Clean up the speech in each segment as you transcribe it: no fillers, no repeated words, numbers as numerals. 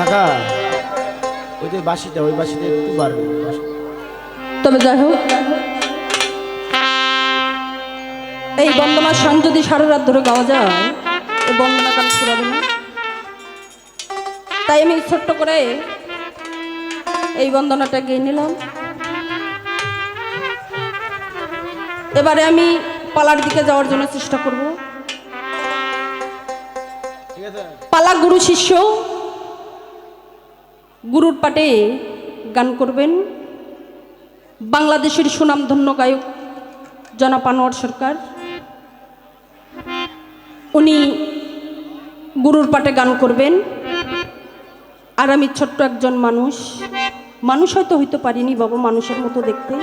কাকা ওই যে বাসিটা ওই বাসিটা একটু বাড়বে। তবে যাই হোক, এই বন্দনার সান যদি সারা রাত ধরে গাওয়া যায়, এই বন্দনা গান ফুরাবে না। তাই আমি ছোট্ট করে এই বন্দনাটা গেয়ে নিলাম। এবারে আমি পালার দিকে যাওয়ার জন্য চেষ্টা করব। পালা গুরু শিষ্য, গুরুর পাটে গান করবেন বাংলাদেশের সুনামধন্য গায়ক জনাব আনোয়ার সরকার। উনি গুরুর পাটে গান করবেন। আর আমি ছোট্ট একজন মানুষ হয়তো হইতে পারিনি বাবা, মানুষের মতো দেখতে।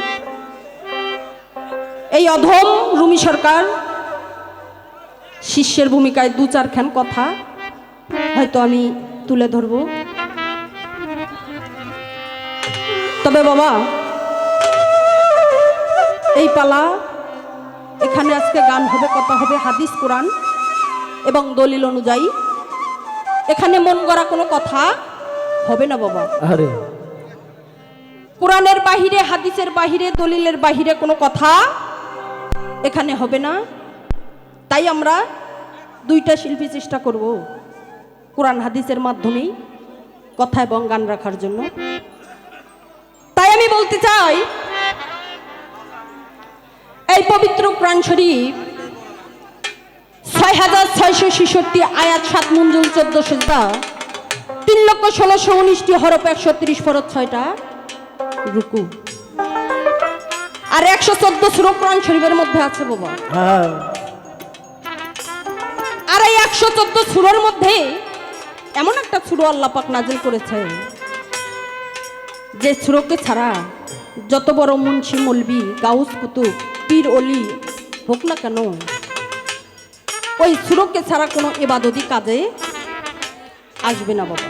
এই অধম রুমি সরকার শিষ্যের ভূমিকায় দু চারখান কথা হয়তো আমি তুলে ধরব। তবে বাবা, এই পালা এখানে আজকে গান হবে, কথা হবে হাদিস কোরআন এবং দলিল অনুযায়ী। এখানে মন গড়া কোনো কথা হবে না বাবা। আরে কোরআনের বাহিরে, হাদিসের বাহিরে, দলিলের বাহিরে কোনো কথা এখানে হবে না। তাই আমরা দুইটা শিল্পী চেষ্টা করব কোরআন হাদিসের মাধ্যমেই কথা এবং গান রাখার জন্য। তাই আমি বলতে চাই, এই পবিত্র কোরআন শরীফ ৬৬৬৬ আয়াত ৭ মঞ্জুল ১৪ সিজদা ৩,১৬,১৯টি হরফ ১৩০ ফরজ ৬টা রুকু আর ১১৪ সূরা কোরআন শরীফের মধ্যে আছে বাবা। আর এই ১১৪ সূরার মধ্যে এমন একটা সূরা আল্লাহ পাক নাজিল করেছে যে সূরাকে ছাড়া যত বড় মুন্সি মৌলবি গাউস কুতুব পীর অলি হোক না কেন, ওই সূরাকে ছাড়া কোনো ইবাদতি কাজে আসবে না বাবা,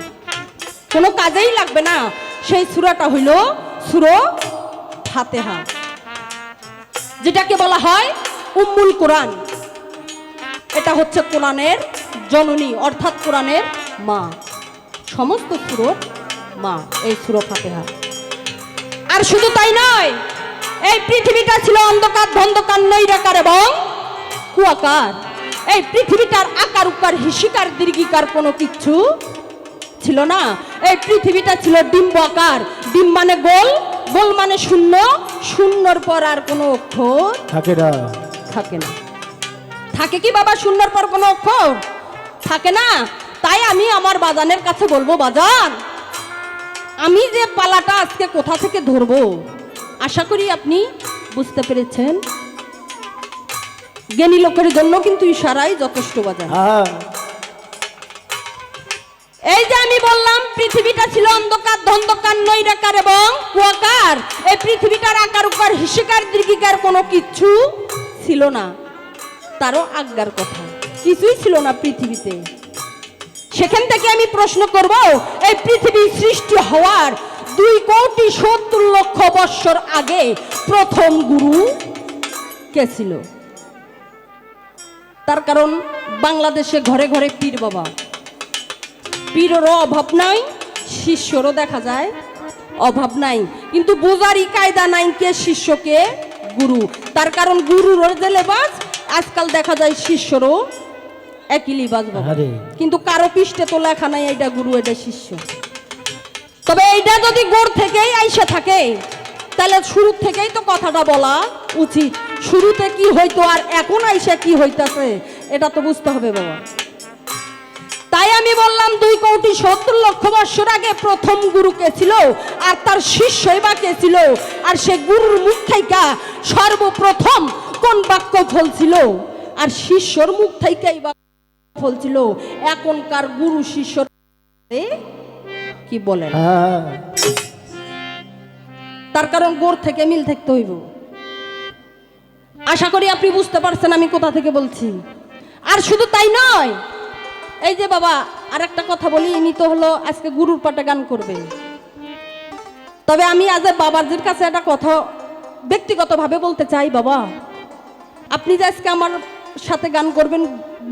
কোনো কাজেই লাগবে না। সেই সূরাটা হইল সূরা ফাতিহা, যেটাকে বলা হয় উম্মুল কোরআন। এটা হচ্ছে কোরআনের জননী, অর্থাৎ কোরআনের মা, সমস্ত সূরার মা এই সূরা ফাতিহা। আর শুধু তাই নয়, এই পৃথিবীটা ছিল অন্ধকার, ধন্ধকার, নৈরাকার এবং কুয়াকার। এই পৃথিবীটার আকার উকার হিসিকার দীর্ঘিকার কোনো কিচ্ছু ছিল না। এই পৃথিবীটা ছিল ডিম্ব আকার। ডিম মানে গোল, গোল মানে শূন্য, শূন্যর পর আর কোনো অক্ষর থাকে না। থাকে না। থাকে কি বাবা শূন্যর পর কোনো অক্ষর? থাকে না। তাই আমি আমার বাজানের কাছে বলবো, বাজান আমি যে পালাটা আজকে কোথা থেকে ধরবো, আশা করি আপনি বুঝতে পেরেছেন। জ্ঞানী লোকের জন্য কিন্তু ইশারাই যথেষ্ট বাজান। এই যে আমি বললাম পৃথিবীটা ছিল অন্ধকার, ধন্ধকার, নৈরাকার এবং কুয়াকার। এই পৃথিবীটার আকার উকার হিসিকার দীর্ঘিকার কোনো কিচ্ছু ছিল না। তারও আজ্ঞার কথা, কিছুই ছিল না পৃথিবীতে। সেখান থেকে আমি প্রশ্ন করব, এই পৃথিবী সৃষ্টি হওয়ার 2,70,00,000 বৎসর আগে প্রথম গুরু কে ছিল? তার কারণ বাংলাদেশে ঘরে ঘরে পীর বাবা, পীরেরও অভাব নাই, শিষ্যরও দেখা যায় অভাব নাই, কিন্তু বোঝারই কায়দা নাই কে শিষ্যকে গুরু। তার কারণ গুরুরও যে লেবাস, আজকাল দেখা যায় শিষ্যরও একই লিবাস বাবা, কিন্তু কারো পৃষ্ঠে তো লেখা নাই এটা গুরু এটা শিষ্য। তবে এইটা যদি গোড় থেকেই আইসা থাকে তাহলে শুরু থেকেই তো কথাটা বলা উচিত। শুরুতে কি হইতো আর এখন আইসা কি হইতাছে এটা তো বুঝতে হবে বাবা। তাই আমি বললাম 2,70,00,000 বৎসর আগে প্রথম গুরু কে ছিল আর তার শিষ্যই বা কে ছিল, আর সে গুরুর মুখ থেকে সর্বপ্রথম কোন বাক্য ফলছিল, আর শিষ্যর মুখ থেকেই বা ফলছিল। এখনকার গুরু শিষ্য কি বলেন? তার কারণ গোড় থেকে মিল থাকতে হইব। আশা করি আপনি বুঝতে পারছেন আমি কোথা থেকে বলছি। আর শুধু তাই নয়, এই যে বাবা আর একটা কথা বলি, ইনি তো হলো আজকে গুরুর পাটে গান করবে। তবে আমি আজ বাবাজির কাছে একটা কথা ব্যক্তিগতভাবে বলতে চাই, বাবা আপনি যে আজকে আমার সাথে গান করবেন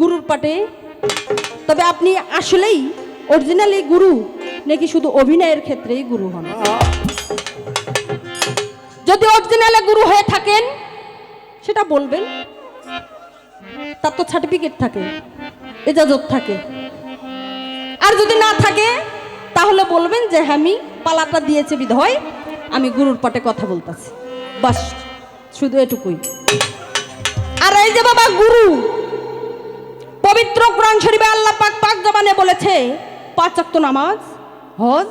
গুরুর পাটে, তবে আপনি আসলেই অরিজিনালি গুরু নাকি শুধু অভিনয়ের ক্ষেত্রেই গুরু হন? যদি অরিজিনালে গুরু হয়ে থাকেন সেটা বলবেন, তার তো সার্টিফিকেট থাকে, ইজাজত থাকে। আর যদি না থাকে তাহলে বলবেন যে হ্যাঁ আমি পালাটা দিয়েছে বিধয় আমি গুরুর পাটে কথা বলতেছি, বাস শুধু এটুকুই। আর এই যে বাবা গুরু, পবিত্র কোরআন শরীফে আল্লাহ পাক পাক জবানে বলেছে 5 ওয়াক্ত নামাজ, হজ,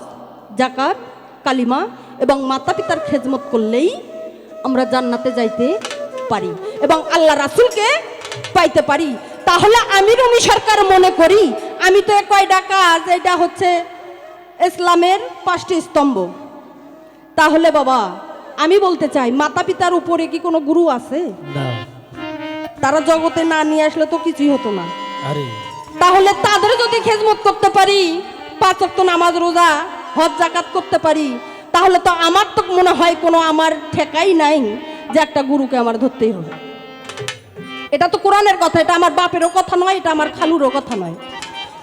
যাকাত, কালিমা এবং মাতা পিতার খেদমত করলেই আমরা জান্নাতে যাইতে পারি এবং আল্লাহ রাসূলকে পাইতে পারি। তাহলে আমি রুমি সরকার মনে করি আমি তো কয়টা কাজ, এটা হচ্ছে ইসলামের 5টি স্তম্ভ। তাহলে বাবা আমি বলতে চাই মাতা পিতার উপরে কি কোনো গুরু আছে? না। তারা জগতে না নিয়ে আসলে তো কিছুই হতো না। আরে তাহলে তাদের যদি খেদমত করতে পারি, 5 ওয়াক্ত নামাজ, রোজা, হজ, যাকাত করতে পারি, তাহলে তো আমার তো মনে হয় কোনো আমার ঠেকাই নাই যে একটা গুরুকে আমার ধরতেই হবে। এটা তো কোরআনের কথা, এটা আমার বাপেরও কথা নয়, এটা আমার খালুরও কথা নয়,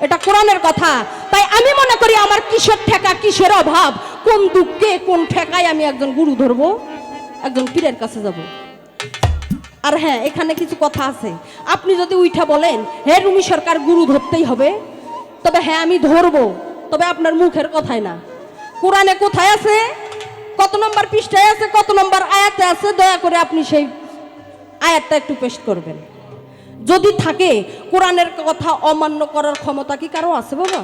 এটা কোরআনের কথা। তাই আমি মনে করি আমার কিসের ঠেকা, কিসের অভাব, কোন দুঃখে কোন ঠেকায় আমি একজন গুরু ধরবো, একজন পীরের কাছে যাব। আর হ্যাঁ, এখানে কিছু কথা আছে। আপনি যদি উইঠা বলেন হে রুমি সরকার গুরু ধরতেই হবে, তবে হ্যাঁ আমি ধরবো, তবে আপনার মুখের কথাই না। কোরআনে কোথায় আছে, কত নম্বর পৃষ্ঠায় আছে, কত নম্বর আয়াতে আছে, দয়া করে আপনি সেই আয়াতটা একটু পেশ করবেন। যদি থাকে কোরআনের কথা অমান্য করার ক্ষমতা কি কারো আছে বাবা?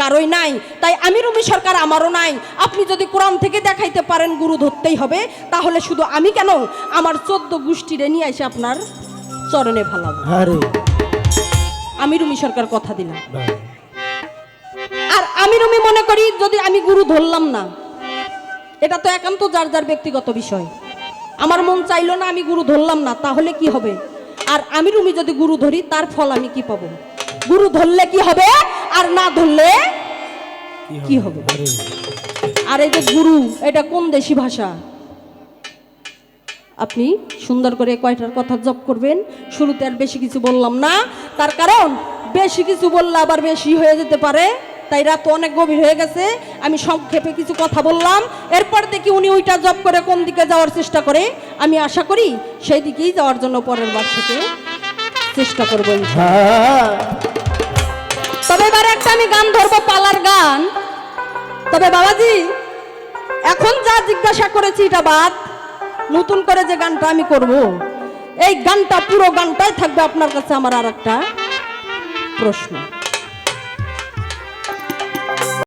কারোই নাই। তাই আমি রুমি সরকার, আমারও নাই। আপনি যদি কোরআন থেকে দেখাইতে পারেন গুরু ধরতেই হবে, তাহলে শুধু আমি কেন, আমার 14 গোষ্ঠীরে নিয়ে এসে আপনার চরণে ভালাবো। আরে আমি রুমি সরকার কথা দিলাম। বাহ। আর আমি রুমি মনে করি যদি আমি গুরু ধরলাম না, এটা তো একান্ত যার যার ব্যক্তিগত বিষয়। আমার মন চাইলো না, আমি গুরু ধরলাম না, তাহলে কি হবে? আর আমি রুমি যদি গুরু ধরি তার ফল আমি কি পাবো? গুরু ধরলে কি হবে আর না ধরলে কি হবে? আরে আর এই যে গুরু, এটা কোন দেশি ভাষা? আপনি সুন্দর করে কয়টার কথা জপ করবেন। শুরুতে আর বেশি কিছু বললাম না, তার কারণ বেশি কিছু বললে আবার বেশি হয়ে যেতে পারে। তাই রাত অনেক গভীর হয়ে গেছে, আমি সংক্ষেপে কিছু কথা বললাম। এরপর দেখি উনি ওইটা জপ করে কোন দিকে যাওয়ার চেষ্টা করে, আমি আশা করি সেই দিকেই যাওয়ার জন্য পরের বার থেকে চেষ্টা করবো। হ্যাঁ। তবে এবার একটা আমি গান ধরবো, পালার গান। তবে বাবাজি এখন যা জিজ্ঞাসা করেছি এটা বাদ, নতুন করে যে গানটা আমি করব, এই গানটা পুরো গানটাই থাকবে আপনার কাছে আমার আর একটা প্রশ্ন।